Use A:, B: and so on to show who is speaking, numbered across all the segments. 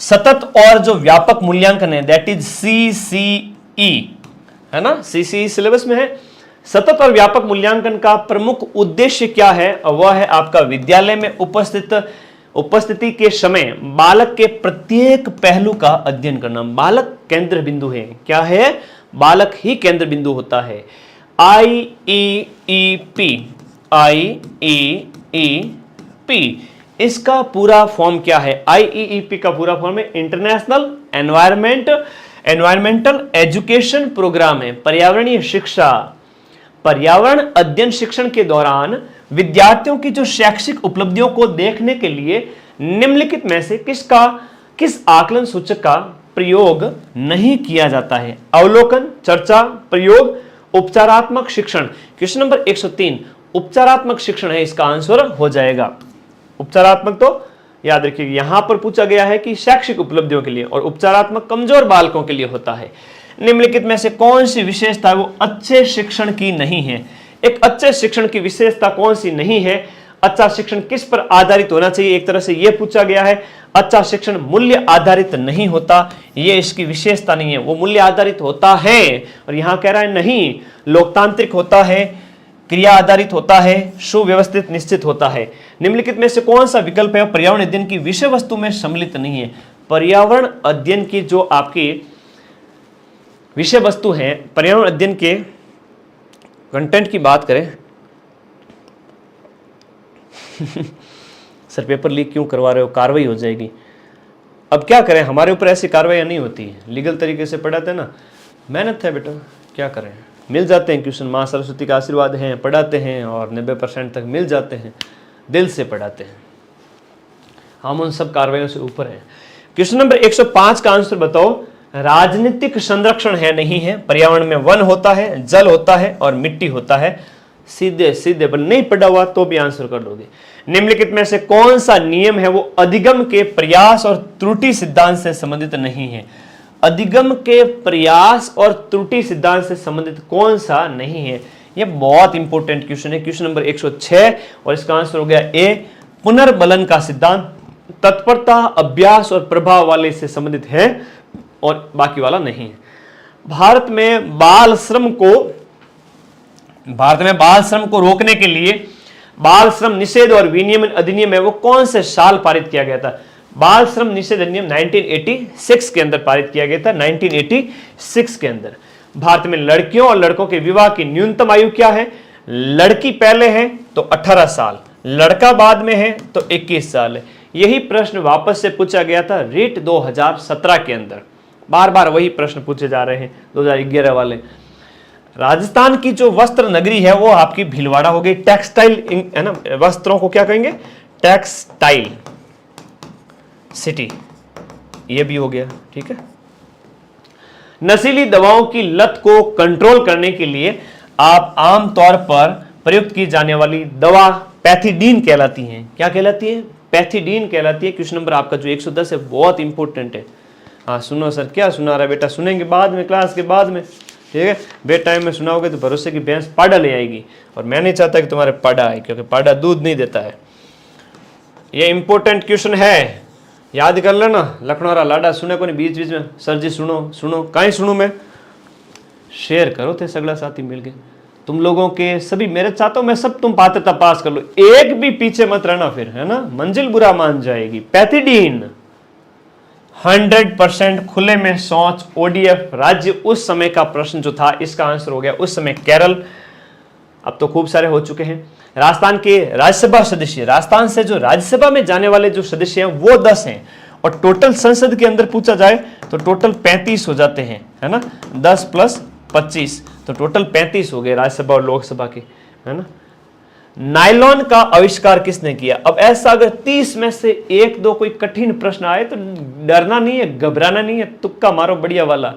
A: सतत और जो व्यापक मूल्यांकन है दैट इज CCE, है ना, CCE सिलेबस में है। सतत और व्यापक मूल्यांकन का प्रमुख उद्देश्य क्या है? वह है आपका विद्यालय में उपस्थिति के समय बालक के प्रत्येक पहलू का अध्ययन करना। बालक केंद्र बिंदु है। क्या है? बालक ही केंद्र बिंदु होता है। IEEP, इसका पूरा फॉर्म क्या है? IEEP का पूरा फॉर्म है इंटरनेशनल एनवायरमेंटल एजुकेशन प्रोग्राम है। पर्यावरणीय शिक्षा, पर्यावरण अध्ययन शिक्षण के दौरान विद्यार्थियों की जो शैक्षिक उपलब्धियों को देखने के लिए निम्नलिखित में से किस आकलन सूचक का प्रयोग नहीं किया जाता है? अवलोकन, चर्चा, प्रयोग, उपचारात्मक शिक्षण। क्वेश्चन नंबर 103 उपचारात्मक शिक्षण है, इसका आंसर हो जाएगा। उपचारात्मक तो याद रखिए यहां पर पूछा गया है कि शैक्षिक उपलब्धियों के लिए, और उपचारात्मक कमजोर बालकों के लिए होता है। निम्नलिखित में से कौन सी विशेषता वो अच्छे शिक्षण की नहीं है? एक अच्छे शिक्षण की विशेषता कौन सी नहीं है? अच्छा शिक्षण किस पर आधारित होना चाहिए? एक तरह से यह पूछा गया है। अच्छा शिक्षण मूल्य आधारित नहीं होता, यह इसकी विशेषता नहीं है। वो मूल्य आधारित होता है, और यहां कह रहा है नहीं, लोकतांत्रिक होता है, क्रिया आधारित होता है, सुव्यवस्थित निश्चित होता है। निम्नलिखित में से कौन सा विकल्प है? पर्यावरण अध्ययन की विषय वस्तु में सम्मिलित नहीं है। पर्यावरण अध्ययन की जो आपकी विषय वस्तु है, पर्यावरण अध्ययन के कंटेंट की बात करें सर पेपर लीक क्यों करवा रहे हो? कार्रवाई हो जाएगी। अब क्या करें, हमारे ऊपर ऐसी कार्रवाई नहीं होती है, लीगल तरीके से पढ़ाते हैं ना, मेहनत है बेटा, क्या करें, मिल जाते हैं क्वेश्चन, माँ सरस्वती का आशीर्वाद है, पढ़ाते हैं और 90% तक मिल जाते हैं, दिल से पढ़ाते हैं, हम उन सब कार्रवाइयों से ऊपर हैं। क्वेश्चन नंबर 105 का आंसर बताओ। राजनीतिक संरक्षण है नहीं है? पर्यावरण में वन होता है, जल होता है और मिट्टी होता है। सीधे सीधे नहीं पढ़ा हुआ तो भी आंसर कर दोगे। निम्नलिखित में से कौन सा नियम है वो अधिगम के प्रयास और त्रुटि सिद्धांत से संबंधित नहीं है? अधिगम के प्रयास और त्रुटि सिद्धांत से संबंधित कौन सा नहीं है? यह बहुत इंपॉर्टेंट क्वेश्चन है, क्वेश्चन नंबर 106, और इसका आंसर हो गया ए, पुनर्बलन का सिद्धांत। तत्परता, अभ्यास और प्रभाव वाले से संबंधित है और बाकी वाला नहीं है। भारत में बाल श्रम को रोकने के लिए बाल श्रम निषेध और विनियमन अधिनियम है वो कौन से साल पारित किया गया था? बाल श्रम निषेध अधिनियम 1986 के अंदर पारित किया गया था, 1986 के अंदर। भारत में लड़कियों और लड़कों के विवाह की न्यूनतम आयु क्या है? लड़की पहले है तो 18 साल, लड़का बाद में है तो 21 साल है। यही प्रश्न वापस से पूछा गया था रीट 2017 के अंदर, बार बार वही प्रश्न पूछे जा रहे हैं 2011 वाले। राजस्थान की जो वस्त्र नगरी है वो आपकी भीलवाड़ा हो गई, टेक्सटाइल है ना, वस्त्रों को क्या कहेंगे? टेक्सटाइल सिटी, ये भी हो गया, ठीक है। नशीली दवाओं की लत को कंट्रोल करने के लिए आप आमतौर पर प्रयुक्त की जाने वाली दवा पैथिडीन कहलाती है। क्या कहलाती है? पैथिडीन कहलाती है। क्वेश्चन नंबर आपका जो 110 है बहुत इंपॉर्टेंट है। हाँ सुनो सर, क्या सुना रहा है बेटा? सुनेंगे बाद में, क्लास के बाद में, ठीक है। बेड टाइम में सुनाओगे तो भरोसे की भैंस पाड़ा ले आएगी, और मैं नहीं चाहता कि तुम्हारे पाड़ा आए, क्योंकि पाड़ा दूध नहीं देता है। ये इंपॉर्टेंट क्वेश्चन है, याद कर लेना। लखनौरा लाडा सुने को नहीं बीच बीच में, सर जी सुनो सुनो, कहीं सुनू मैं? शेयर करो थे सगला साथी मिलके, तुम लोगों के सभी, मेरे चाहता हूं मैं सब तुम पात्रता पास कर लो, एक भी पीछे मत रहना फिर, है ना, मंजिल बुरा मान जाएगी। पैथिडीन 100% खुले में शौच ODF राज्य उस समय का प्रश्न जो था, इसका आंसर हो गया उस समय केरल। अब तो खूब सारे हो चुके हैं। राजस्थान के राज्यसभा सदस्य, राजस्थान से जो राज्यसभा में जाने वाले जो सदस्य हैं वो 10 हैं, और टोटल संसद के अंदर पूछा जाए तो टोटल 35 हो जाते हैं, है ना, 10 + 25 तो टोटल 35 हो गए राज्यसभा और लोकसभा के, है ना। नायलॉन का आविष्कार किसने किया? अब ऐसा अगर 30 में से 1-2 कोई कठिन प्रश्न आए तो डरना नहीं है, घबराना नहीं है, तुक्का मारो बढ़िया वाला।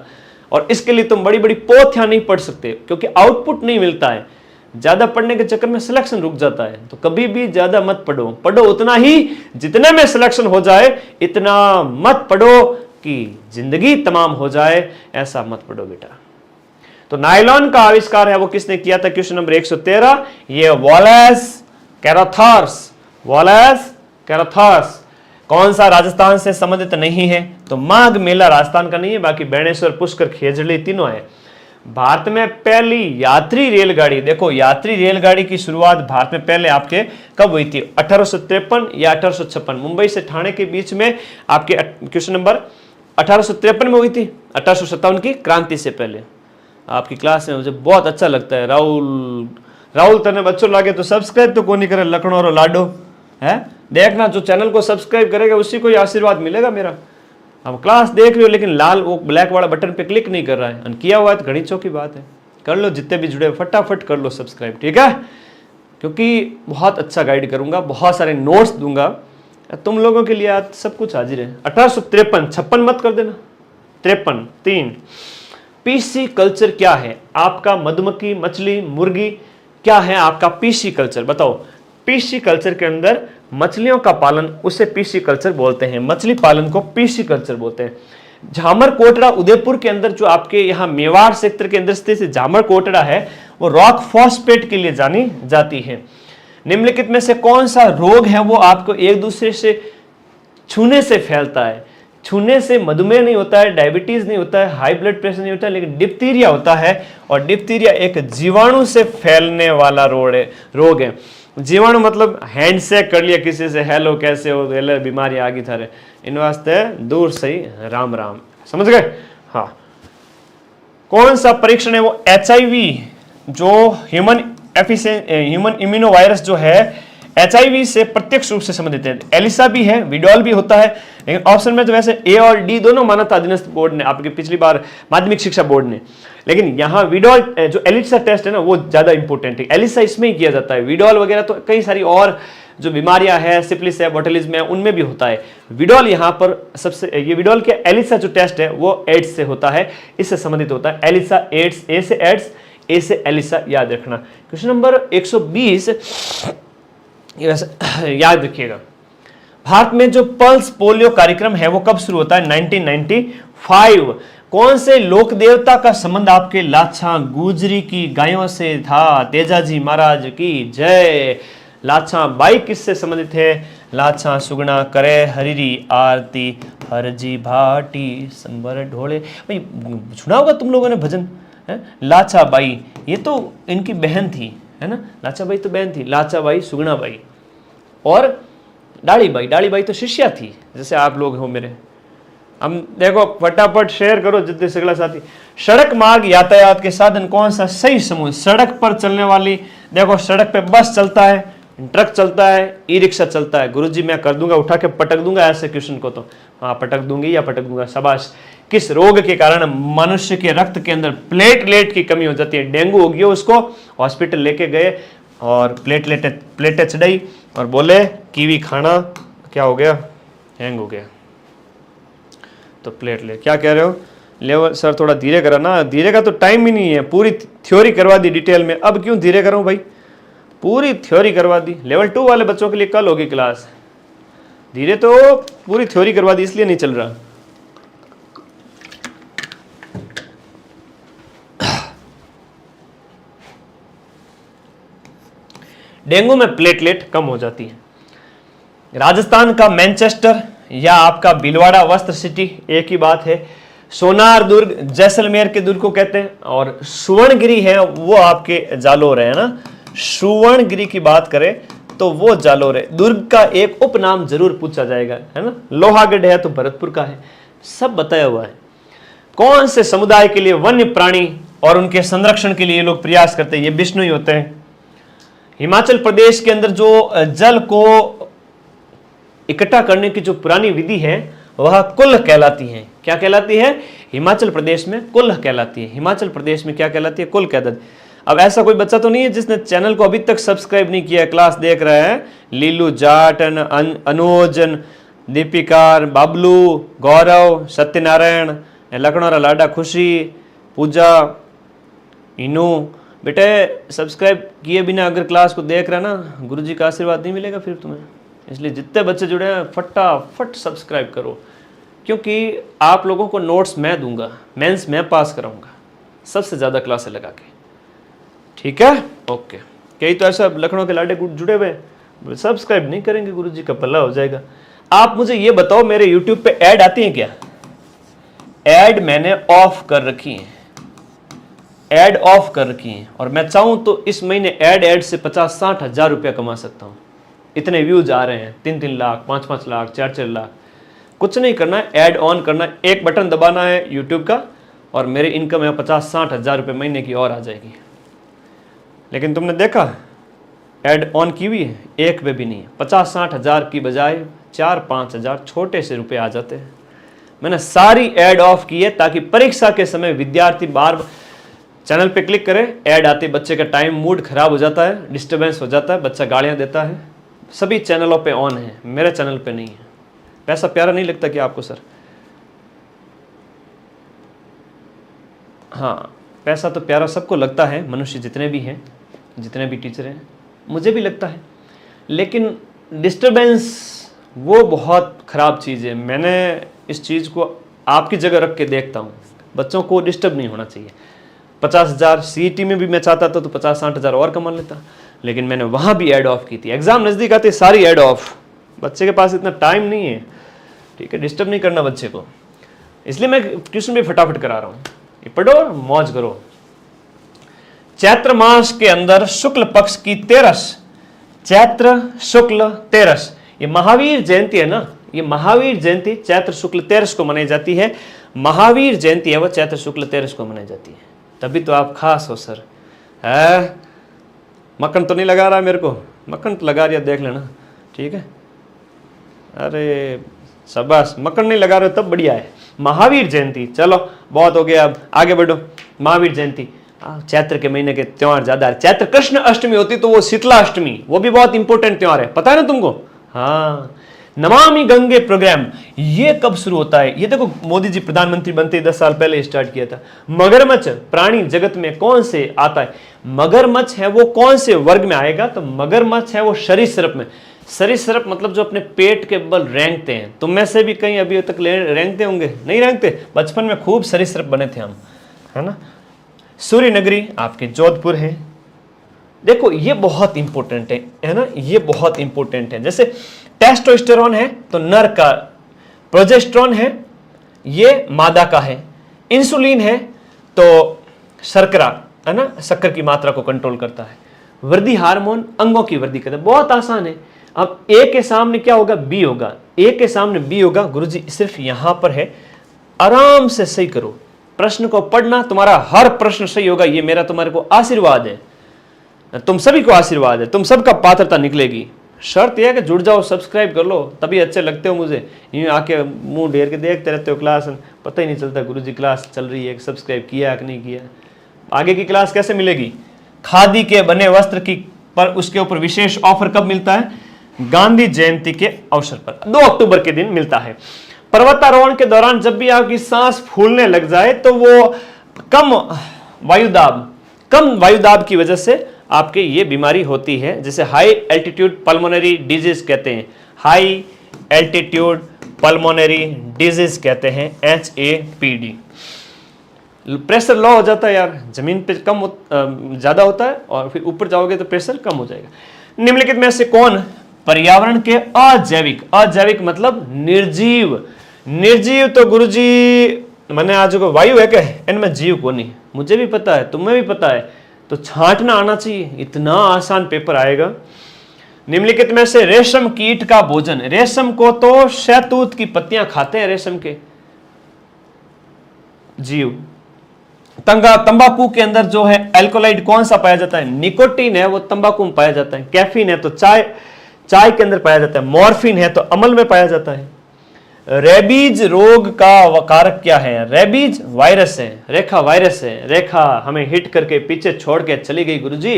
A: और इसके लिए तुम बड़ी बड़ी पोथियां नहीं पढ़ सकते, क्योंकि आउटपुट नहीं मिलता है। ज्यादा पढ़ने के चक्कर में सिलेक्शन रुक जाता है, तो कभी भी ज्यादा मत पढ़ो, पढ़ो उतना ही जितने में सिलेक्शन हो जाए, इतना मत पढ़ो कि जिंदगी तमाम हो जाए, ऐसा मत पढ़ो बेटा। तो नायलॉन का आविष्कार है वो किसने किया था? क्वेश्चन नंबर 113, ये वॉलेस कैरोथर्स, वॉलेस कैरोथर्स। कौन सा राजस्थान से संबंधित नहीं है? तो माघ मेला राजस्थान का नहीं है, बाकी बेणेश्वर, पुष्कर, खेजड़ी तीनों है। भारत में पहली यात्री रेलगाड़ी, देखो यात्री रेलगाड़ी की शुरुआत भारत में पहले आपके कब हुई थी? 1853 या 1856, मुंबई से ठाणे के बीच में आपके क्वेश्चन नंबर 1853 में हुई थी, 1857 की क्रांति से पहले। आपकी क्लास में मुझे बहुत अच्छा लगता है। राहुल तने बच्चों लागे तो सब्सक्राइब तो कौन नहीं करे, लखनऊ और लाडो है देखना, जो चैनल को सब्सक्राइब करेगा उसी को आशीर्वाद मिलेगा मेरा। हम क्लास देख रहे हो लेकिन लाल वो ब्लैक वाला बटन पे क्लिक नहीं कर रहा है, किया हुआ है तो घड़ी की बात है, कर लो, जितने भी जुड़े फटाफट कर लो सब्सक्राइब, ठीक है? क्योंकि बहुत अच्छा गाइड करूंगा, बहुत सारे नोट्स दूंगा तुम लोगों के लिए, आज सब कुछ हाजिर है। 1853, 56 मत कर देना, 53 3। पीसी कल्चर क्या है आपका? मधुमक्खी, मछली, मुर्गी, क्या है आपका पीसी कल्चर? बताओ। पीसी कल्चर के अंदर मछलियों का पालन, उसे पीसी कल्चर बोलते हैं, मछली पालन को पीसी कल्चर बोलते हैं। झामर कोटड़ा उदयपुर के अंदर, जो आपके यहाँ मेवाड़ क्षेत्र के अंदर स्थित झामर कोटड़ा है, वो रॉक फॉस्फेट के लिए जानी जाती है। निम्नलिखित में से कौन सा रोग है वो आपको एक दूसरे से छूने से फैलता है? छूने से मधुमेह नहीं होता है, डायबिटीज नहीं होता है, हाई ब्लड प्रेशर नहीं होता है, लेकिन डिप्थीरिया होता है। और डिप्थीरिया एक जीवाणु से फैलने वाला रोग है। जीवाणु मतलब हैंडशेक कर लिया किसी से, हेलो कैसे हो, बीमारी आ गई थारे, इन वास्ते दूर सही राम राम, समझ गए? हाँ। कौन सा परीक्षण है वो? HIV, जो ह्यूमन इम्यूनो वायरस जो है HIV से प्रत्यक्ष रूप से संबंधित है। एलिसा भी है, विडोल भी होता है, लेकिन ऑप्शन में तो वैसे A और D दोनों माना था अधीनस्थ बोर्ड ने, आपके पिछली बार माध्यमिक शिक्षा बोर्ड ने, लेकिन यहाँ विडोल जो एलिसा टेस्ट है ना वो ज्यादा इंपॉर्टेंट है, एलिसा इसमें ही किया जाता है। विडोल वगैरह तो कई सारी और जो बीमारियां हैं, सिफिलिस है, बोटुलिज्म है, उनमें भी होता है। विडोल यहाँ पर सबसे, ये विडोल के एलिसा जो टेस्ट है वो एड्स से होता है, इससे संबंधित होता है। एलिसा एड्स, ए से एड्स, ए से एलिसा, याद रखना। क्वेश्चन नंबर 120 याद रखिएगा। भारत में जो पल्स पोलियो कार्यक्रम है वो कब शुरू होता है? 1995। कौन से लोक देवता का संबंध आपके लाछा गुजरी की गायों से था? तेजाजी महाराज की जय। लाछा बाई किससे संबंधित है? लाछा सुगना करे हरिरी आरती, हरजी भाटी संबर ढोले। भाई सुना होगा तुम लोगों ने भजन है? लाछा बाई, ये तो इनकी बहन थी, है ना? लाछा बाई तो बहन थी, लाछा बाई, सुगना बाई और डाली बाई। डाली बाई तो शिष्या थी, जैसे आप लोग हो मेरे। हम देखो फटाफट शेयर करो जितने सगला साथी। सड़क मार्ग यातायात के साधन कौन सा सही समूह? सड़क पर चलने वाली, देखो सड़क पे बस चलता है, ट्रक चलता है, ई रिक्शा चलता है। गुरुजी मैं कर दूंगा, उठा के पटक दूंगा ऐसे क्वेश्चन को, तो हाँ पटक दूंगी या पटक दूंगा, शाबाश। किस रोग के कारण मनुष्य के रक्त के अंदर प्लेटलेट की कमी हो जाती है? डेंगू हो गया, उसको हॉस्पिटल लेके गए और प्लेटें चढ़ाई और बोले कीवी खाना, क्या हो गया? हैंग हो गया। तो प्लेटलेट, क्या कह रहे हो? लेवल सर थोड़ा धीरे करा ना। धीरे का तो टाइम ही नहीं है, पूरी थ्योरी करवा दी डिटेल में, अब क्यों धीरे करूं भाई? पूरी थ्योरी करवा दी। लेवल 2 वाले बच्चों के लिए कल होगी क्लास, धीरे तो पूरी थ्योरी करवा दी, इसलिए नहीं चल रहा। डेंगू में प्लेटलेट कम हो जाती है। राजस्थान का मैनचेस्टर या आपका भीलवाड़ा वस्त्र सिटी एक ही बात है। सोनार दुर्ग जैसलमेर के दुर्ग को कहते हैं, और सुवर्णगिरी है वो आपके जालोर है ना। सुवर्णगिरी की बात करें तो वो जालोर है। दुर्ग का एक उपनाम जरूर पूछा जाएगा, है ना। लोहागढ़ है तो भरतपुर का है, सब बताया हुआ है। कौन से समुदाय के लिए वन्य प्राणी और उनके संरक्षण के लिए लोग प्रयास करते हैं? ये विष्णु ही होते हैं। हिमाचल प्रदेश के अंदर जो जल को इकट्ठा करने की जो पुरानी विधि है वह कुल्ह कहलाती है। क्या कहलाती है? हिमाचल प्रदेश में कुल्ह कहलाती है। हिमाचल प्रदेश में क्या कहलाती है? कुल्ह कहलाती है। अब ऐसा कोई बच्चा तो नहीं है जिसने चैनल को अभी तक सब्सक्राइब नहीं किया है, क्लास देख रहा है? लीलू जाटन, अनुजन, दीपिका, बाबलू, गौरव, सत्यनारायण, लखनौरा लाडा, खुशी, पूजा, इनू, बेटे सब्सक्राइब किए बिना अगर क्लास को देख रहा है ना, गुरुजी का आशीर्वाद नहीं मिलेगा फिर तुम्हें। इसलिए जितने बच्चे जुड़े हैं फटाफट सब्सक्राइब करो, क्योंकि आप लोगों को नोट्स मैं दूंगा, मेंस मैं पास कराऊंगा सबसे ज़्यादा क्लासें लगा के, ठीक है? ओके। कई तो ऐसा लखनऊ के लाडे जुड़े हुए सब्सक्राइब नहीं करेंगे, गुरुजी का भला हो जाएगा। आप मुझे ये बताओ, मेरे YouTube पे ऐड आती है क्या? ऐड मैंने ऑफ कर रखी है, ऐड ऑफ कर रखी है, और मैं चाहूं तो इस महीने ऐड से 50-60 हजार रुपया कमा सकता हूं। इतने व्यूज आ रहे हैं, 3-3 लाख, 5-5 लाख, 4-4 लाख। कुछ नहीं करना है, ऐड ऑन करना है, एक बटन दबाना है YouTube का, और मेरी इनकम है 50-60 हजार रुपये महीने की और आ जाएगी। लेकिन तुमने देखा ऐड ऑन की हुई है? एक पे भी नहीं है। 50-60 हजार की बजाय 4-5 हजार छोटे से रुपए आ जाते हैं। मैंने सारी ऐड ऑफ की है ताकि परीक्षा के समय विद्यार्थी बार चैनल पे क्लिक करे, ऐड आती, बच्चे का टाइम मूड खराब हो जाता है, डिस्टर्बेंस हो जाता है, बच्चा गालियां देता है। सभी चैनलों पे ऑन है, मेरे चैनल पे नहीं है। पैसा प्यारा नहीं लगता कि आपको सर? हाँ, पैसा तो प्यारा सबको लगता है, मनुष्य जितने भी हैं, जितने भी टीचर हैं, मुझे भी लगता है। लेकिन डिस्टर्बेंस वो बहुत ख़राब चीज़ है। मैंने इस चीज़ को आपकी जगह रख के देखता हूँ, बच्चों को डिस्टर्ब नहीं होना चाहिए। 50 हजार CET में भी मैं चाहता था तो 50-60 हजार और कमा लेता, लेकिन मैंने वहाँ भी ऐड ऑफ की थी। एग्ज़ाम नज़दीक आते सारी ऐड ऑफ, बच्चे के पास इतना टाइम नहीं है, ठीक है, डिस्टर्ब नहीं करना बच्चे को, इसलिए मैं ट्यूशन भी फटाफट करा रहा हूँ। ये पढ़ो, मौज करो। चैत्र मास के अंदर शुक्ल पक्ष की 13, चैत्र शुक्ल 13, ये महावीर जयंती है ना, ये महावीर जयंती चैत्र शुक्ल 13 को मनाई जाती है। महावीर जयंती है वो चैत्र शुक्ल 13 को मनाई जाती है, तभी तो आप खास हो सर। है मक्खन तो नहीं लगा रहा मेरे को? मक्खन तो लगा रहा, देख लेना, ठीक है। अरे शाबाश, मक्खन नहीं लगा रहे तब बढ़िया है। महावीर जयंती, चलो बहुत हो गया, अब आगे बढ़ो। महावीर जयंती चैत्र के महीने के त्योहार ज्यादा है। चैत्र कृष्ण अष्टमी होती तो वो शीतला अष्टमी, वो भी बहुत इंपॉर्टेंट त्योहार है, पता है ना तुमको? हाँ। नमामि गंगे प्रोग्राम ये कब शुरू होता है? ये देखो, मोदी जी प्रधानमंत्री बनते 10 साल पहले स्टार्ट किया था। मगरमच्छ प्राणी जगत में कौन से आता है? मगरमच्छ है वो कौन से वर्ग में आएगा? तो मगरमच्छ है वो सरीसृप में। सरीसृप मतलब जो अपने पेट के बल रेंगते हैं। तुम में से भी कहीं अभी तक रेंगते होंगे? नहीं रेंगते? बचपन में खूब सरीसृप बने थे हम, है ना। सूर्य नगरी आपके जोधपुर है। देखो ये बहुत इंपॉर्टेंट है ना, ये बहुत इंपॉर्टेंट है। जैसे टेस्टोस्टेरोन है तो नर का, प्रोजेस्टेरोन है ये मादा का है, इंसुलिन है तो शर्करा है ना, शक्कर की मात्रा को कंट्रोल करता है। वृद्धि हार्मोन अंगों की वृद्धि करता है। बहुत आसान है। अब ए के सामने क्या होगा? बी होगा। ए के सामने बी होगा। गुरुजी सिर्फ यहां पर है, आराम से सही करो, प्रश्न को पढ़ना, तुम्हारा हर प्रश्न सही होगा, ये मेरा तुम्हारे को आशीर्वाद है, तुम सभी को आशीर्वाद है, तुम सबका पात्रता निकलेगी। शर्त यह है कि जुड़ जाओ, सब्सक्राइब कर लो, तभी अच्छे लगते हो मुझे। यूँ आके मुंह ढेर के देखते रहते हो क्लास, पता ही नहीं चलता गुरुजी क्लास चल रही है, सब्सक्राइब किया कि नहीं किया। आगे की क्लास कैसे मिलेगी? खादी के बने वस्त्र की पर उसके ऊपर विशेष ऑफर कब मिलता है? गांधी जयंती के अवसर पर 2 अक्टूबर के दिन मिलता है। पर्वतारोहण के दौरान जब भी आपकी सांस फूलने लग जाए तो वो कम वायुदाब की वजह से आपके ये बीमारी होती है, जिसे हाई एल्टीट्यूड पल्मोनरी डिजीज कहते हैं। हाई एल्टीट्यूड पल्मोनरी डिजीज कहते हैं, HAPD। प्रेशर लो हो जाता है यार, जमीन पे कम ज्यादा होता है और फिर ऊपर जाओगे तो प्रेशर कम हो जाएगा। निम्नलिखित में से कौन पर्यावरण के अजैविक मतलब निर्जीव तो गुरुजी मैंने आज को वायु है क्या? इनमें जीव को नहीं, मुझे भी पता है, तुम्हें भी पता है, तो छांटना आना चाहिए, इतना आसान पेपर आएगा। निम्नलिखित में से रेशम कीट का भोजन, रेशम को तो शहतूत की पत्तियां खाते हैं रेशम के जीव। तंबाकू के अंदर जो है एल्कोलाइड कौन सा पाया जाता है? निकोटीन है वो तंबाकू में पाया जाता है। कैफीन है तो चाय के अंदर पाया जाता है। मॉर्फिन है तो अमल में पाया जाता है। रेबीज रोग का कारक क्या है? रेबीज वायरस है, रेखा वायरस है। रेखा हमें हिट करके पीछे छोड़ के चली गई गुरुजी।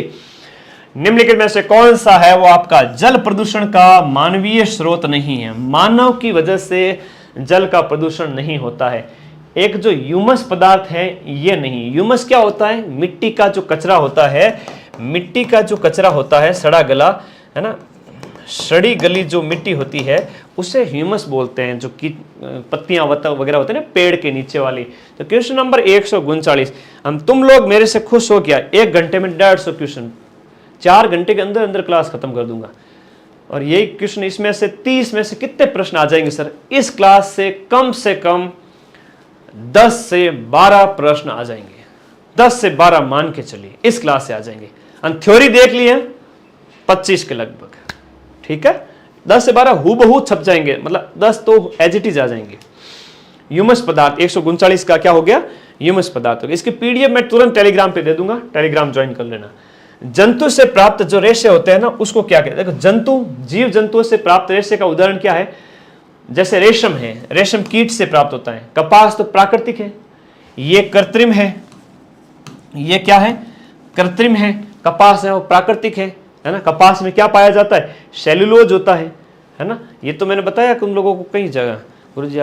A: निम्नलिखित में से कौन सा है वो आपका जल प्रदूषण का मानवीय स्रोत नहीं है? मानव की वजह से जल का प्रदूषण नहीं होता है। एक जो ह्यूमस पदार्थ है ये नहीं। ह्यूमस क्या होता है? मिट्टी का जो कचरा होता है, मिट्टी का जो कचरा होता है, सड़ा गला है ना, सड़ी गली जो मिट्टी होती है उसे ह्यूमस बोलते हैं। जो की पत्तियां वगैरह होते हैं ना पेड़ के नीचे वाली। तो क्वेश्चन नंबर 139, हम तुम लोग मेरे से खुश हो गया, 1 घंटे में 150 क्वेश्चन, 4 घंटे के अंदर अंदर क्लास खत्म कर दूंगा। और यही क्वेश्चन इसमें से 30 में से कितने प्रश्न आ जाएंगे सर? इस क्लास से कम 10 से 12 प्रश्न आ जाएंगे। 10 से 12 मान के चलिए इस क्लास से आ जाएंगे। थ्योरी देख लिए 25 के लगभग, ठीक है। 10 से 12 हूबहू छप जाएंगे, मतलब 10 तो एज इट इज आ जाएंगे। ह्यूमस पदार्थ 139 का क्या हो गया? ह्यूमस पदार्थ हो गया। इसकी पीडीएफ मैं तुरंत टेलीग्राम पे दे दूंगा, टेलीग्राम ज्वाइन कर लेना। जंतु से प्राप्त जो रेशे होते हैं ना, उसको क्या कहते हैं? देखो, जंतु, जीव जंतुओं से प्राप्त रेशे का उदाहरण क्या है? जैसे रेशम है, रेशम कीट से प्राप्त होता है। कपास तो प्राकृतिक है, ये कृत्रिम है। ये क्या है? कृत्रिम है। कपास है वो प्राकृतिक है ना। कपास में क्या पाया जाता है? सेल्यूलोज होता है ना। ये तो मैंने बताया तुम लोगों को कई जगह। गुरु जी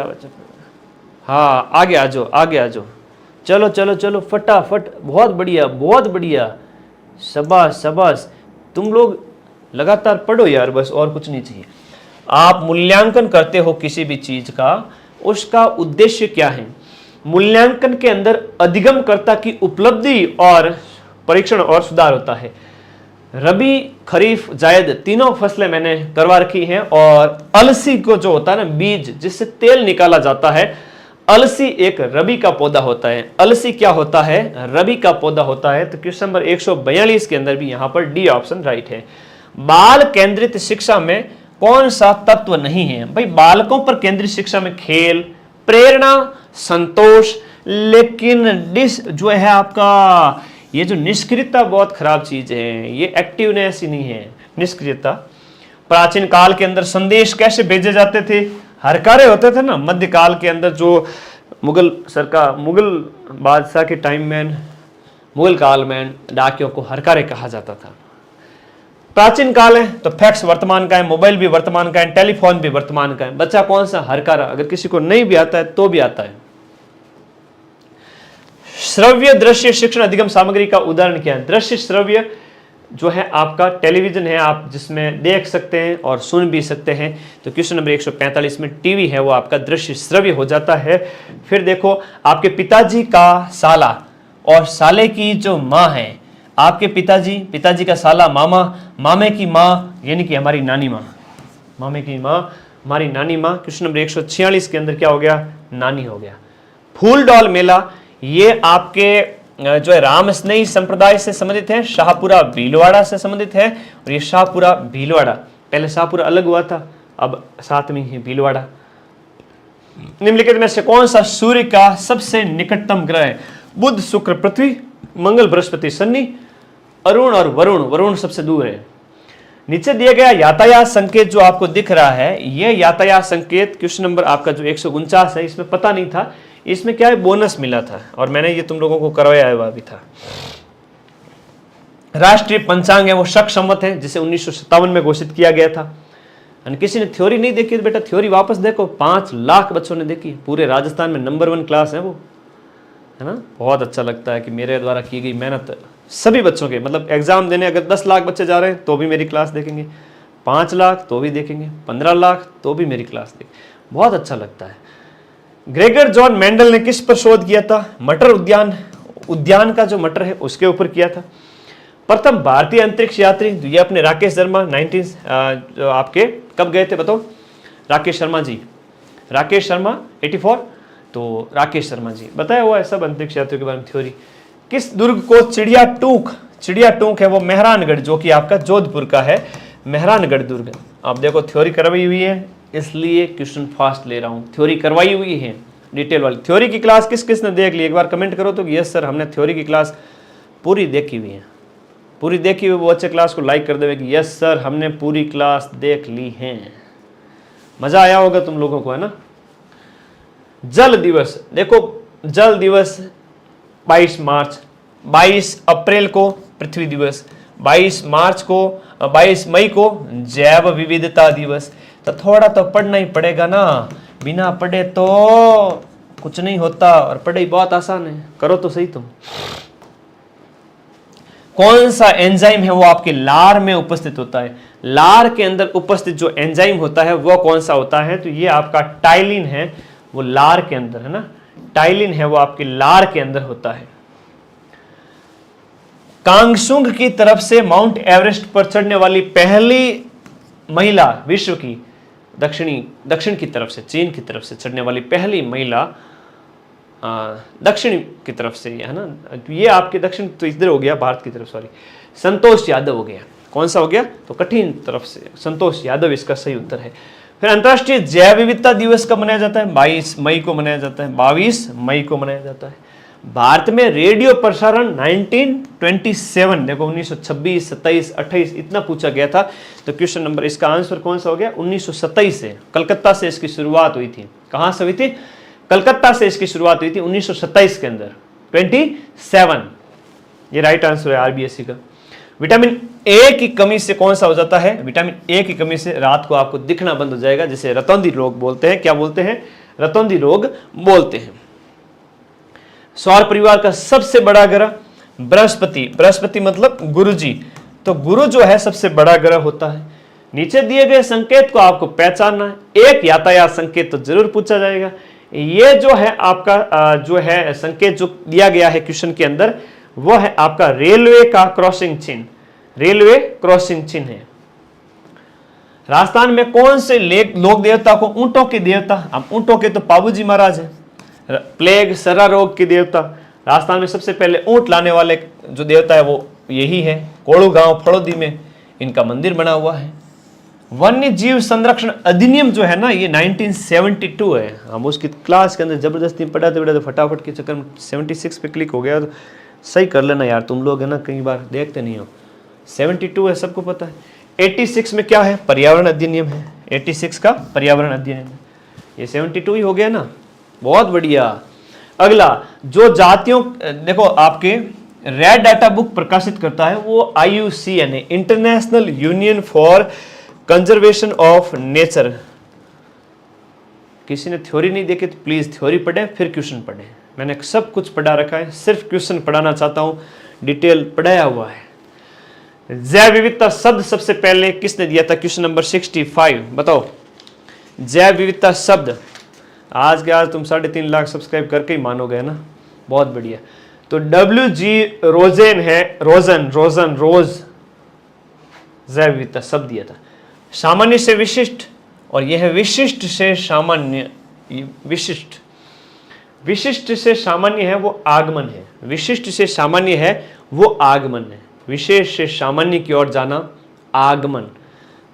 A: हाँ, आगे आ जाओ, आगे आ जाओ। चलो चलो चलो फटाफट, बहुत बढ़िया, बहुत बढ़िया, शाबाश शाबाश। तुम लोग लगातार पढ़ो यार, बस और कुछ नहीं चाहिए। आप मूल्यांकन करते हो किसी भी चीज का, उसका उद्देश्य क्या है? मूल्यांकन के अंदर अधिगमकर्ता की उपलब्धि और परीक्षण और सुधार होता है। रबी, खरीफ, जायद तीनों फसलें मैंने करवा रखी हैं। और अलसी को जो होता है ना, बीज जिससे तेल निकाला जाता है, अलसी एक रबी का पौधा होता है। अलसी क्या होता है? रबी का पौधा होता है। तो क्वेश्चन नंबर 142 के अंदर भी यहां पर डी ऑप्शन राइट है। बाल केंद्रित शिक्षा में कौन सा तत्व नहीं है? भाई, बालकों पर केंद्रित शिक्षा में खेल, प्रेरणा, संतोष, लेकिन जो है आपका ये जो निष्क्रियता बहुत खराब चीज है। ये एक्टिवनेस ही नहीं है, निष्क्रियता। प्राचीन काल के अंदर संदेश कैसे भेजे जाते थे? हरकारे होते थे ना। मध्यकाल के अंदर जो मुगल बादशाह के टाइम में, मुगल काल में डाकियों को हरकारे कहा जाता था। प्राचीन काल है तो फैक्स वर्तमान का है, मोबाइल भी वर्तमान का है, टेलीफोन भी वर्तमान का है। बच्चा कौन सा? हरकारा। अगर किसी को नहीं भी आता है तो भी आता है। श्रव्य दृश्य शिक्षण अधिगम सामग्री का उदाहरण क्या है? दृश्य श्रव्य जो है आपका टेलीविजन है, आप जिसमें देख सकते हैं और सुन भी सकते हैं। तो क्वेश्चन नंबर 145 में टीवी है वो आपका दृश्य श्रव्य हो जाता है। फिर देखो, आपके पिताजी का साला और साले की जो माँ है, आपके पिताजी का साला मामा, मामे की माँ यानी कि हमारी नानी माँ, मामे की माँ हमारी नानी माँ। क्वेश्चन नंबर 146 के अंदर क्या हो गया? नानी हो गया। फूल डॉल मेला ये आपके जो है राम स्नेही संप्रदाय से संबंधित है, शाहपुरा भीलवाड़ा से संबंधित है। और ये शाहपुरा भीलवाड़ा, पहले शाहपुरा अलग हुआ था, अब साथ में ही भीलवाड़ा। निम्नलिखित में से कौन सा सूर्य का सबसे निकटतम ग्रह है? बुध, शुक्र, पृथ्वी, मंगल, बृहस्पति, शनि, अरुण और वरुण। वरुण सबसे दूर है। नीचे दिया गया यातायात संकेत जो आपको दिख रहा है, यह यातायात संकेत क्वेश्चन नंबर आपका जो 149 है, इसमें पता नहीं था। इसमें क्या है? बोनस मिला था और मैंने ये तुम लोगों को करवाया हुआ भी था। राष्ट्रीय पंचांग है वो शक संवत है, जिसे 1957 में घोषित किया गया था। किसी ने थ्योरी नहीं देखी तो बेटा थ्योरी वापस देखो। 5 लाख बच्चों ने देखी, पूरे राजस्थान में नंबर 1 क्लास है वो, है ना। बहुत अच्छा लगता है कि मेरे द्वारा की गई मेहनत सभी बच्चों के, मतलब एग्जाम देने अगर 10 लाख बच्चे जा रहे हैं तो भी मेरी क्लास देखेंगे, 5 लाख तो भी देखेंगे, 15 लाख तो भी मेरी क्लास देखेंगे। बहुत अच्छा लगता है। ग्रेगर जॉन मेंडल ने किस पर शोध किया था? मटर उद्यान का जो मटर है उसके ऊपर किया था। प्रथम भारतीय अंतरिक्ष यात्री ये अपने राकेश शर्मा जो आपके कब गए थे बताओ? राकेश शर्मा जी, राकेश शर्मा 84। तो राकेश शर्मा जी बताया हुआ है सब अंतरिक्ष यात्रियों के बारे में थ्योरी। किस दुर्ग को चिड़िया टूक है वो मेहरानगढ़, जो कि आपका जोधपुर का है, मेहरानगढ़ दुर्ग। आप देखो थ्योरी करवाई हुई है, इसलिए क्वेश्चन फास्ट ले रहा हूं। थ्योरी करवाई हुई है डिटेल वाली। थ्योरी की क्लास किस किस ने देख ली? एक बार कमेंट करो तो यस सर हमने थ्योरी की क्लास पूरी देखी हुई है। पूरी देखी हुई वो अच्छे क्लास को लाइक कर देवे कि यस सर हमने पूरी क्लास देख ली है। मजा आया होगा तुम लोगों को, है ना। जल दिवस देखो, जल दिवस 22 मार्च, 22 अप्रैल को पृथ्वी दिवस, 22 मई को जैव विविधता दिवस। तो थोड़ा तो पढ़ना ही पड़ेगा ना, बिना पढ़े तो कुछ नहीं होता, और पढ़ाई बहुत आसान है, करो तो सही तुम। कौन सा एंजाइम है वो आपके लार में उपस्थित होता है? लार के अंदर उपस्थित जो एंजाइम होता है वो कौन सा होता है? तो ये आपका टाइलिन है, वो लार के अंदर है ना, टाइलिन है वो आपके लार के अंदर होता है। कांगसुंग की तरफ से माउंट एवरेस्ट पर चढ़ने वाली पहली महिला विश्व की दक्षिण की तरफ से, चीन की तरफ से चढ़ने वाली पहली महिला दक्षिण की तरफ से, है ना, ये आपके दक्षिण तो इधर हो गया भारत की तरफ, सॉरी, संतोष यादव हो गया। कौन सा हो गया? तो कठिन तरफ से संतोष यादव इसका सही उत्तर है। फिर अंतर्राष्ट्रीय जैव विविधता दिवस कब मनाया जाता है? 22 मई को मनाया जाता है, 22 मई को मनाया जाता है। भारत में रेडियो प्रसारण 1927, देखो 1926, 27, 28 इतना पूछा गया था, तो क्वेश्चन नंबर इसका आंसर कौन सा हो गया? 1927 से, कलकत्ता से इसकी शुरुआत हुई थी। कहां से हुई थी? कलकत्ता से इसकी शुरुआत हुई थी 1927 के अंदर, 27, ये राइट आंसर है आरबीएससी का। विटामिन ए की कमी से कौन सा हो जाता है? विटामिन ए की कमी से रात को आपको दिखना बंद हो जाएगा, जिसे रतौंधी रोग बोलते हैं। क्या बोलते हैं? रतौंधी रोग बोलते हैं। सौर परिवार का सबसे बड़ा ग्रह बृहस्पति, बृहस्पति मतलब गुरुजी, तो गुरु जो है सबसे बड़ा ग्रह होता है। नीचे दिए गए संकेत को आपको पहचानना है। एक यातायात संकेत तो जरूर पूछा जाएगा। ये जो है आपका जो है संकेत जो दिया गया है क्वेश्चन के अंदर, वो है आपका रेलवे का क्रॉसिंग चिन्ह, रेलवे क्रॉसिंग चिन्ह है। राजस्थान में कौन से लोक देवता को ऊंटों के देवता? अब ऊंटों के तो पाबूजी महाराज है। प्लेग सरा रोग के देवता, राजस्थान में सबसे पहले ऊंट लाने वाले जो देवता है वो यही है। कोड़ू गांव फड़ौदी में इनका मंदिर बना हुआ है। वन्य जीव संरक्षण अधिनियम जो है ना, ये 1972 है। हम उसकी क्लास के अंदर जबरदस्ती पढ़ाते फटाफट के चक्कर में 76 पे क्लिक हो गया, तो सही कर लेना यार, तुम लोग है ना कई बार देखते नहीं हो। 72 है, सबको पता है। 86 में क्या है? पर्यावरण अधिनियम है। 86 का पर्यावरण अधिनियम है। ये 72 ही हो गया ना, बहुत बढ़िया। अगला जो जातियों, देखो आपके रेड डाटा बुक प्रकाशित करता है वो IUCN है, international union for conservation of nature. किसी ने थ्योरी नहीं देखी तो प्लीज थ्योरी पढ़े फिर क्वेश्चन पढ़े। मैंने सब कुछ पढ़ा रखा है, सिर्फ क्वेश्चन पढ़ाना चाहता हूं, डिटेल पढ़ाया हुआ है। जैव विविधता शब्द सबसे पहले किसने दिया था? क्वेश्चन नंबर 65 बताओ। जैव विविधता शब्द आज के आज तुम 3.5 लाख सब्सक्राइब करके ही मानोगे ना, बहुत बढ़िया। तो WG रोजेन है, रोज जैव विविधता शब्द दिया था। सामान्य से विशिष्ट, और यह है विशिष्ट से सामान्य। विशिष्ट, विशिष्ट से सामान्य है वो आगमन है, विशिष्ट से सामान्य है वो आगमन है। विशेष से सामान्य की ओर जाना आगमन,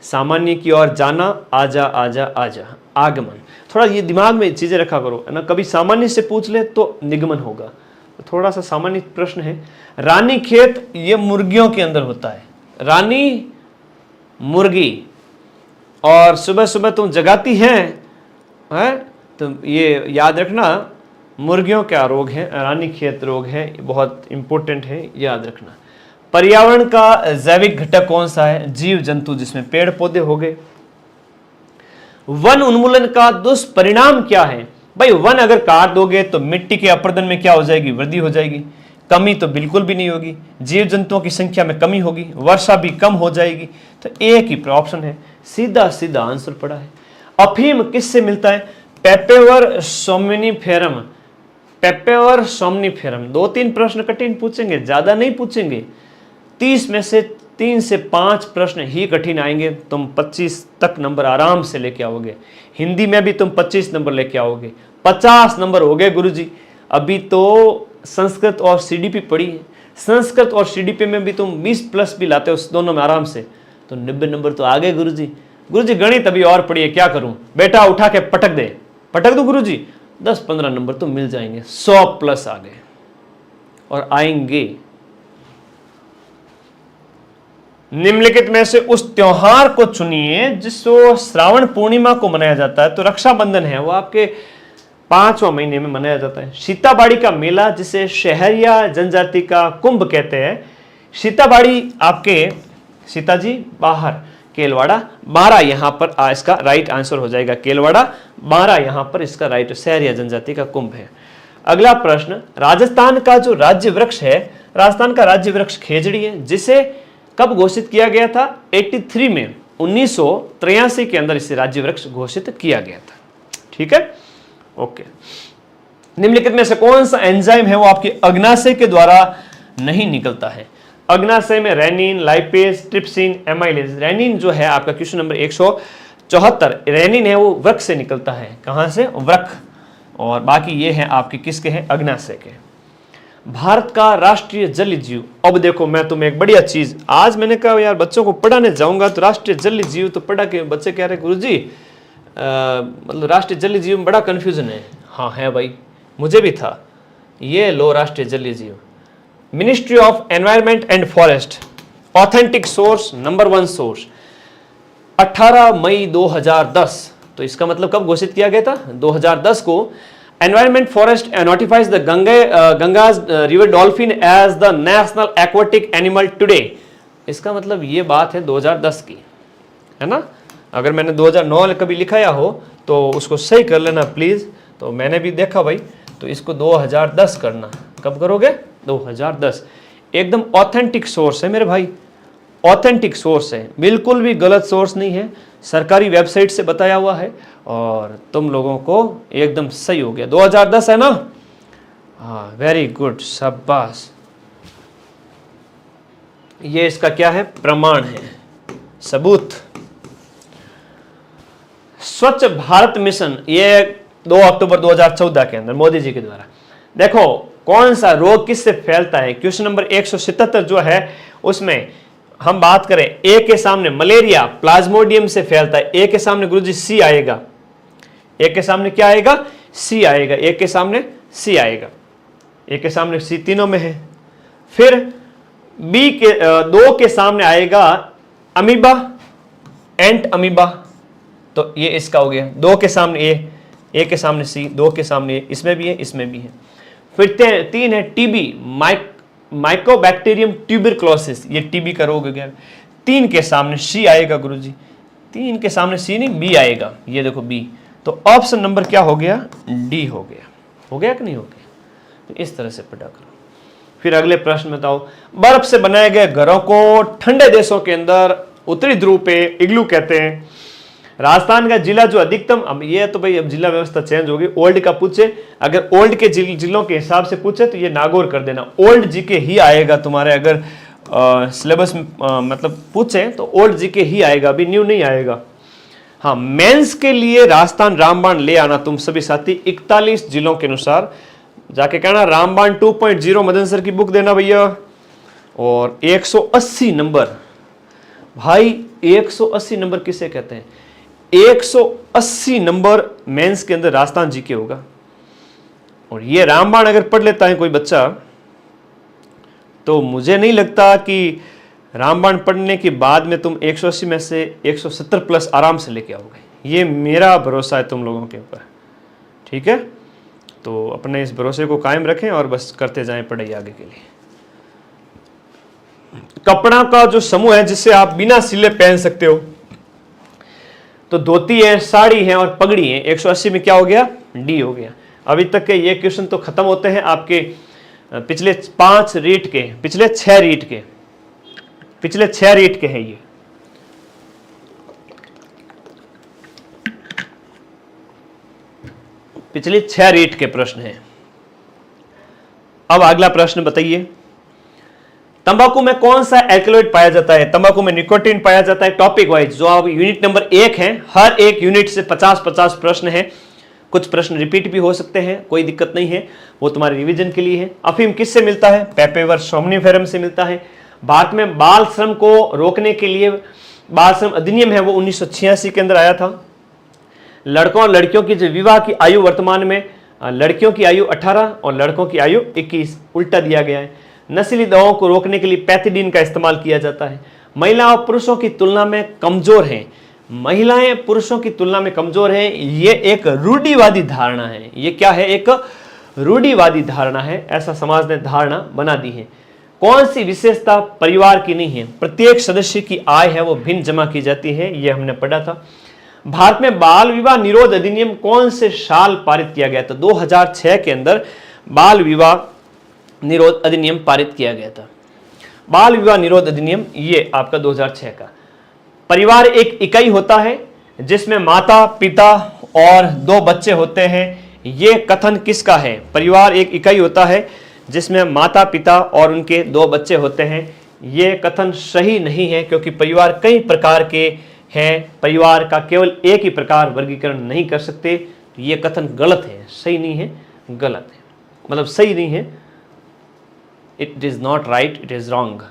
A: सामान्य की ओर जाना आजा आजा आजा, आगमन। थोड़ा ये दिमाग में चीजें रखा करो है ना, कभी सामान्य से पूछ ले तो निगमन होगा। तो थोड़ा सा सामान्य प्रश्न है। रानी खेत ये मुर्गियों के अंदर होता है, रानी मुर्गी, और सुबह सुबह तुम जगाती हैं है? तो ये याद रखना मुर्गियों क्या रोग है? रानीखेत रोग है, बहुत इंपॉर्टेंट है, याद रखना। पर्यावरण का जैविक घटक कौन सा है? जीव जंतु, जिसमें पेड़ पौधे हो गए। वन उन्मूलन का दुष्परिणाम क्या है? भाई वन अगर काट दोगे तो मिट्टी के अपरदन में क्या हो जाएगी? वृद्धि हो जाएगी। कमी तो बिल्कुल भी नहीं होगी, जीव जंतुओं की संख्या में कमी होगी, वर्षा भी कम हो जाएगी। तो एक ही ऑप्शन है, सीधा सीधा आंसर पड़ा है। अफीम किससे मिलता है? पेपेवर सोमनिफेरम, पेपेवर सोमनिफेरम। 2-3 प्रश्न कठिन पूछेंगे, ज्यादा नहीं पूछेंगे। 30 में से 3 से 5 प्रश्न ही कठिन आएंगे, तुम 25 तक नंबर आराम से लेके आओगे। हिंदी में भी तुम 25 नंबर लेके आओगे, 50 नंबर हो गए गुरुजी। अभी तो संस्कृत और CDP पढ़ी है, संस्कृत और CDP में भी तुम 20+ भी लाते हो दोनों में आराम से, तो 90 नंबर तो आ गए गुरुजी। गुरुजी गणित अभी और पढ़िए, क्या करूं बेटा, उठा के पटक दे, पटक दो गुरुजी, 10-15 नंबर तो मिल जाएंगे, 100+ आ गए और आएंगे। निम्नलिखित में से उस त्योहार को चुनिए जिसको श्रावण पूर्णिमा को मनाया जाता है। तो रक्षाबंधन है, वो आपके 5वें महीने में मनाया जाता है। सीताबाड़ी का मेला, जिसे शहरिया जनजाति का कुंभ कहते हैं। सीताबाड़ी आपके सीताजी बाहर, केलवाड़ा 12 यहां पर इसका राइट आंसर हो जाएगा। केलवाड़ा 12 यहां पर इसका राइट, शहरिया जनजाति का कुंभ है। अगला प्रश्न, राजस्थान का जो राज्य वृक्ष है, राजस्थान का राज्य वृक्ष खेजड़ी है, जिसे कब घोषित किया गया था? 83 में, 1983 के अंदर इसे राज्य वृक्ष घोषित किया गया था। ठीक है, ओके। निम्नलिखित में से कौन सा एंजाइम है वो आपके अग्नाशय के द्वारा नहीं निकलता है? अग्नाशय में rennin, lipase, trypsin, amylase. Rennin जो है आपका क्वेश्चन नंबर 174, रेनिन है वो वृक्क से निकलता है। कहां से? वृक्क। और बाकी ये हैं आपके किसके हैं? अग्नाशय के। भारत का राष्ट्रीय जलीय जीव, अब देखो मैं तुम्हें एक बढ़िया चीज, आज मैंने कहा यार बच्चों को पढ़ाने जाऊंगा तो राष्ट्रीय जलीय जीव तो पढ़ा के बच्चे कह रहे गुरुजी मतलब राष्ट्रीय जलीय जीव में बड़ा कंफ्यूजन है। हाँ है भाई, मुझे भी था। ये लो राष्ट्रीय जलीय जीव, ministry of environment and forest, authentic source, number 1 source, 18 मई 2010। तो इसका मतलब कब घोषित किया गया था? 2010 को। Environment forest notifies the Ganges river dolphin as the national aquatic animal today. इसका मतलब ये बात है 2010 की, है ना? अगर मैंने 2009 कभी लिखाया हो तो उसको सही कर लेना प्लीज। तो मैंने भी देखा भाई, तो इसको 2010 करना। कब करोगे? 2010। एकदम ऑथेंटिक सोर्स है मेरे भाई, ऑथेंटिक सोर्स है, बिल्कुल भी गलत सोर्स नहीं है, सरकारी वेबसाइट से बताया हुआ है और तुम लोगों को एकदम सही हो गया। 2010 है ना? हाँ वेरी गुड, शाबाश। ये इसका क्या है? प्रमाण है, सबूत। स्वच्छ भारत मिशन, ये 2 अक्टूबर 2014 के अंदर मोदी जी के द्वारा। देखो कौन सा रोग किससे फैलता है? क्वेश्चन नंबर 177 जो है उसमें हम बात करें, ए के सामने मलेरिया प्लाज्मोडियम से फैलता है। ए के सामने गुरुजी सी आएगा। ए के सामने क्या आएगा? सी आएगा। ए के सामने सी आएगा। ए के सामने सी तीनों में है। फिर बी के 2 के सामने आएगा अमीबा, एंट अमीबा। तो ये इसका हो गया। 2 के सामने ए के सामने सी, 2 के सामने ए, इसमें भी है, इसमें भी है। फिर 3 है टीबी, माइकोबैक्टीरियम ट्यूबरक्लोसिस, ये टीबी का रोग हो गया। 3 के सामने सी आएगा गुरुजी, 3 के सामने सी नहीं बी आएगा। ये देखो बी। तो ऑप्शन नंबर क्या हो गया? डी हो गया। हो गया कि नहीं हो गया? तो इस तरह से पढ़ा करो। फिर अगले प्रश्न बताओ, बर्फ से बनाए गए घरों को ठंडे देशों के अंदर उत्तरी ध्रुव पे इग्लू कहते हैं। राजस्थान का जिला जो अधिकतम, अब ये तो भाई अब जिला व्यवस्था चेंज होगी, ओल्ड का पूछे, अगर ओल्ड के जिलों के हिसाब से पूछे तो ये नागौर कर देना। ओल्ड जीके ही आएगा तुम्हारे, अगर सिलेबस मतलब पूछे तो ओल्ड जीके ही आएगा, अभी न्यू नहीं आएगा। हाँ, मेंस के लिए राजस्थान रामबाण ले आना तुम सभी साथी, 41 जिलों के अनुसार जाके कहना रामबाण 2.0 मदन सर की बुक देना भैया। और 180 नंबर भाई, 180 नंबर किसे कहते हैं? 180 नंबर मेंस के अंदर राजस्थान जीके होगा। और ये रामबाण अगर पढ़ लेता है कोई बच्चा तो मुझे नहीं लगता कि रामबाण पढ़ने के बाद में तुम 180 में से 170 प्लस आराम से लेके आओगे। ये मेरा भरोसा है तुम लोगों के ऊपर, ठीक है? तो अपने इस भरोसे को कायम रखें और बस करते जाएं पढ़ाई आगे के लिए। कपड़ा का जो समूह है जिससे आप बिना सिले पहन सकते हो, तो धोती है, साड़ी है और पगड़ी है। 180 में क्या हो गया? डी हो गया। अभी तक के ये क्वेश्चन तो खत्म होते हैं आपके पिछले 5 रीट के, पिछले 6 रीट के, पिछले 6 रीट के हैं ये। पिछले 6 रीट के प्रश्न हैं। अब अगला प्रश्न बताइए, तंबाकू में कौन सा एल्कलॉइड पाया जाता है? तंबाकू में निकोटीन पाया जाता है। टॉपिक वाइज जो आप यूनिट नंबर 1 है, हर एक यूनिट से 50-50 प्रश्न है। कुछ प्रश्न रिपीट भी हो सकते हैं, कोई दिक्कत नहीं है, वो तुम्हारे रिवीजन के लिए है। अफीम किससे मिलता है? पेपेवर सोमनिफेरम से मिलता है। भारत में बाल श्रम को रोकने के लिए बाल श्रम अधिनियम है वो 1986 के अंदर आया था। लड़कों और लड़कियों की जो विवाह की आयु वर्तमान में लड़कियों की आयु 18 और लड़कों की आयु 21, उल्टा दिया गया है। नशीली दवाओं को रोकने के लिए पैथिडीन का इस्तेमाल किया जाता है। महिलाएं पुरुषों की तुलना में कमजोर हैं। महिलाएं पुरुषों की तुलना में कमजोर हैं, ये एक रूढ़िवादी धारणा है। ये क्या है? एक रूढ़िवादी धारणा है, ऐसा समाज ने धारणा बना दी है। कौन सी विशेषता परिवार की नहीं है? प्रत्येक सदस्य की आय है वो भिन्न जमा की जाती है, ये हमने पढ़ा था। भारत में बाल विवाह निरोध अधिनियम कौन से साल पारित किया गया था? 2006 के अंदर बाल विवाह निरोध अधिनियम पारित किया गया था। बाल विवाह निरोध अधिनियम ये आपका 2006 का। परिवार एक इकाई होता है जिसमें माता पिता और 2 बच्चे होते हैं, ये कथन किसका है? परिवार एक इकाई होता है जिसमें माता पिता और उनके 2 बच्चे होते हैं, ये कथन सही नहीं है, क्योंकि परिवार कई प्रकार के हैं, परिवार का केवल एक ही प्रकार वर्गीकरण नहीं कर सकते। तो ये कथन गलत है, सही नहीं है, गलत है, मतलब सही नहीं है, it is not right, it is wrong.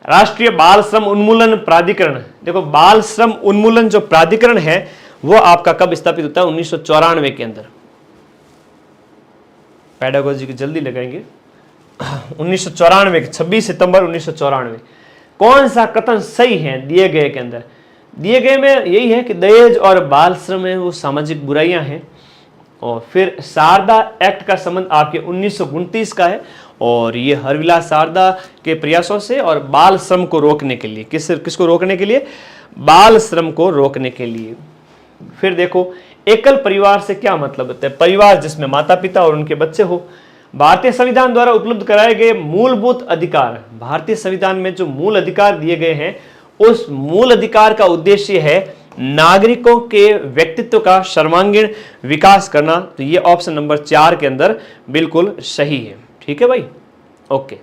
A: राष्ट्रीय बाल श्रम उन्मूलन प्राधिकरण, देखो बाल श्रम उन्मूलन जो प्राधिकरण है वो आपका कब स्थापित होता है? 1994 के अंदर। पेडागोजी की जल्दी लगाएंगे। 1994 के 26 सितंबर 1994। कौन सा कथन सही है दिए गए के अंदर? दिए गए में यही है कि दहेज और बाल श्रम है वो सामाजिक बुराइयां हैं। और फिर शारदा एक्ट का संबंध आपके 1929 का है, और ये हरविलास शारदा के प्रयासों से और बाल श्रम को रोकने के लिए, किसको रोकने के लिए? बाल श्रम को रोकने के लिए। फिर देखो एकल परिवार से क्या मतलब होता है? परिवार जिसमें माता पिता और उनके बच्चे हो। भारतीय संविधान द्वारा उपलब्ध कराए गए मूलभूत अधिकार, भारतीय संविधान में जो मूल अधिकार दिए गए हैं उस मूल अधिकार का उद्देश्य है नागरिकों के व्यक्तित्व का सर्वांगीण विकास करना। तो ये ऑप्शन नंबर 4 के अंदर बिल्कुल सही है। ठीक है भाई, ओके।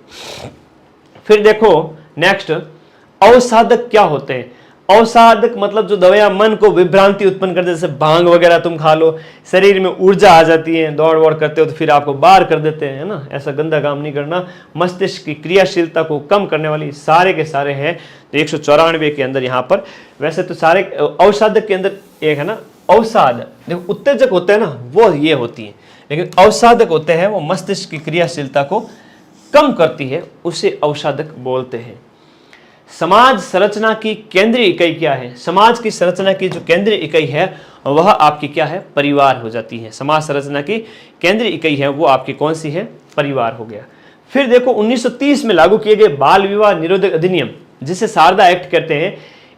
A: फिर देखो नेक्स्ट, अवसाधक क्या होते हैं? अवसाधक मतलब जो दवाइयां मन को विभ्रांति उत्पन्न करते, जैसे भांग वगैरह तुम खा लो, शरीर में ऊर्जा आ जाती है, दौड़ वौड़ करते हो तो फिर आपको बाहर कर देते हैं, है ना। ऐसा गंदा काम नहीं करना। मस्तिष्क की क्रियाशीलता को कम करने वाली सारे के सारे हैं। तो 194 के अंदर यहाँ पर, वैसे तो सारे अवसाधक के अंदर एक है ना अवसाद, देखो उत्तेजक होते हैं ना वो ये होती है, लेकिन अवसाधक होते हैं वो मस्तिष्क की क्रियाशीलता को कम करती है, उसे अवसाधक बोलते हैं। समाज संरचना की केंद्रीय इकाई क्या है? समाज की संरचना की जो केंद्रीय इकाई है वह आपकी क्या है? परिवार हो जाती है। समाज संरचना की केंद्रीय इकाई है वो आपकी कौन सी है? परिवार हो गया। फिर देखो 1930 में लागू किए गए बाल विवाह निरोधक अधिनियम, जिसे शारदा एक्ट कहते हैं,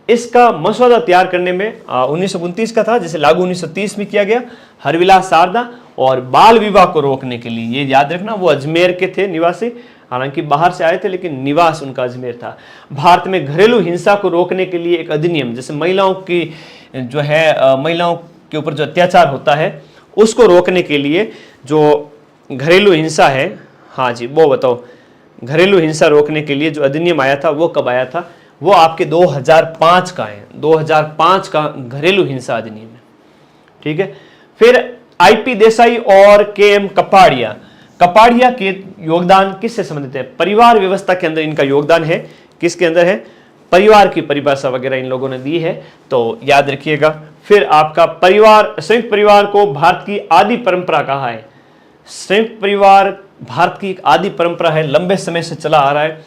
A: इसका मसौदा तैयार करने में 1929 का था, जिसे लागू 1930 में किया गया। हरविलास शारदा और बाल विवाह को रोकने के लिए, ये याद रखना, वो अजमेर के थे निवासी, हालांकि बाहर से आए थे लेकिन निवास उनका अजमेर था। भारत में घरेलू हिंसा को रोकने के लिए एक अधिनियम, जैसे महिलाओं की जो है महिलाओं के ऊपर जो अत्याचार होता है उसको रोकने के लिए जो घरेलू हिंसा है, हाँ जी वो बताओ, घरेलू हिंसा रोकने के लिए जो अधिनियम आया था वो कब आया था? वो आपके 2005 का है, 2005 का घरेलू हिंसा अधिनियम है। ठीक है। फिर आईपी देसाई और केएम कपाड़िया, कपाड़िया के योगदान किससे संबंधित है? परिवार व्यवस्था के अंदर इनका योगदान है। किसके अंदर है? परिवार की परिभाषा वगैरह इन लोगों ने दी है, तो याद रखिएगा। फिर आपका परिवार, संयुक्त परिवार को भारत की आदि परंपरा कहा है। संयुक्त परिवार भारत की एक आदि परंपरा है, लंबे समय से चला आ रहा है।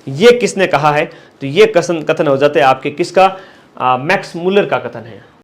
A: ये किसने कहा है? तो ये कथन हो जाते हैं आपके किसका? मैक्स मुलर का कथन है।